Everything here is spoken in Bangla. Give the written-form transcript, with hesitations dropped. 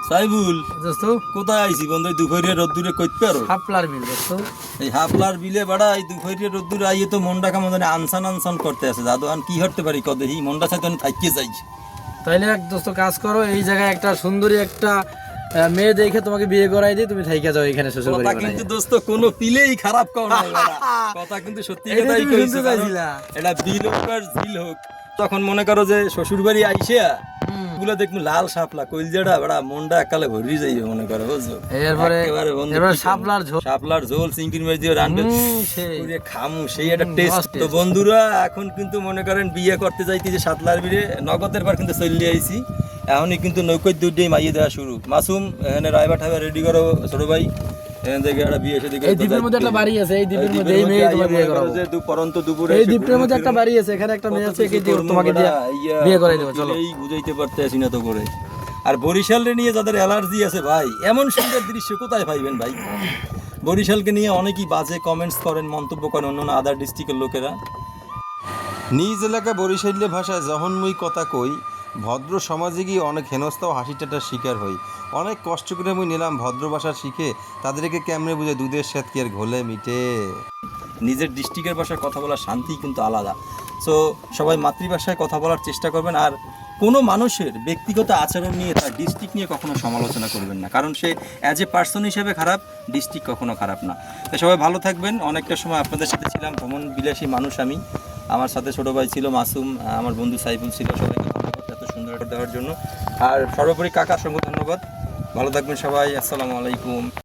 সাইবুল দোস্ত কোথায় আইছি বন্ধু? দুপুরে রোদ্দুরে কইতে পারো? হাফলার বিল দোস্ত। এই হাফলার বিলে বাড়া এই দুপুরে রোদ্দুরে আইয়ে তো মনটা কেমন জানি আনসান আনসান করতে আছে। দাদু আন কি হতে পারি কদে এই মনটা চাইতে থাইকে যাই। তাইলে এক দোস্ত কাজ করো, এই জায়গায় একটা সুন্দরী একটা মেয়ে দেখে তোমাকে বিয়ে করাই দিই, তুমি থাইকা যাও এখানে শ্বশুর কথা বাড়ি। কিন্তু দোস্ত কোনো পিলেই খারাপ কও না বাড়া। কথা কিন্তু সত্যি কথাই কইছি। এটা বিল হোক আর ঝিল হোক, তখন মনে করো যে শ্বশুর বাড়ি আইসে গুলো দেখবো লাল শাপলা কইলজাটা বড়া মনটা একালে ভরি যাইবে মনে করো বুঝছো। এরপরে শাপলার ঝোল, শাপলার ঝোল চিংড়ি মাছ দিয়ে রান্না পুরে খামু সেই একটা টেস্ট। তো বন্ধুরা এখন কিন্তু মনে করেন বিয়ে করতে যাইতে যে শাপলার বিরে নগদের বার কিন্তু চলে আইছি। এখনই কিন্তু নৌকোর দুধ দিয়ে মাইয়ে দেওয়া শুরু। মাসুম এখানে রায়বা ঠাইবা রেডি করো ছোট ভাই। এখান থেকে একটা বিয়ে এসে এই দ্বীপের মধ্যে একটা বাড়ি আছে, এই দ্বীপের মধ্যে এই মেয়ে তোমাকে বিয়ে করাবো। যে পরন্ত দুপুরে এই দ্বীপের মধ্যে একটা বাড়ি আছে, এখানে একটা মেয়ে আছে, একে দিয়ে তোমাকে দিয়ে বিয়ে করাই দেব। চলো এই বুঝাইতে পারতে আসি না তো করে। আর বরিশালে নিয়ে যাদের অ্যালার্জি আছে ভাই, এমন সুন্দর দৃশ্য কোথায় পাইবেন ভাই? বরিশালকে নিয়ে অনেকেই বাজে কমেন্টস করেন, মন্তব্য করেন অন্য আদার ডিস্ট্রিক্টের লোকেরা। নিজ এলাকা বরিশালীয় ভাষায় যখন মুই কথা কই, ভদ্র সমাজে গিয়ে অনেক হেনস্থা ও হাসি ঠাট্টার শিকার হই। অনেক কষ্ট করে মুই নিলাম ভদ্র ভাষা শিখে, তাদেরকে কেমনে বুঝে দুধের স্বাদ কি আর ঘোলে মিটে। নিজের ডিস্ট্রিক্টের ভাষায় কথা বলার শান্তি কিন্তু আলাদা। সো সবাই মাতৃভাষায় কথা বলার চেষ্টা করবেন। আর কোনো মানুষের ব্যক্তিগত আচরণ নিয়ে তার ডিস্ট্রিক্ট নিয়ে কখনো সমালোচনা করবেন না, কারণ সে অ্যাজ এ পার্সন হিসেবে খারাপ, ডিস্ট্রিক্ট কখনো খারাপ না। তো সবাই ভালো থাকবেন। অনেকটা সময় আপনাদের সাথে ছিলাম, ভ্রমণ বিলাসী মানুষ আমি। আমার সাথে ছোটো ভাই ছিল মাসুম, আমার বন্ধু সাইফুল ছিল। সবাইকে ধন্যবাদ এত সুন্দর দেওয়ার জন্য। আর সর্বোপরি কাকার সঙ্গে ধন্যবাদ। ভালো থাকবেন সবাই। আসসালামু আলাইকুম।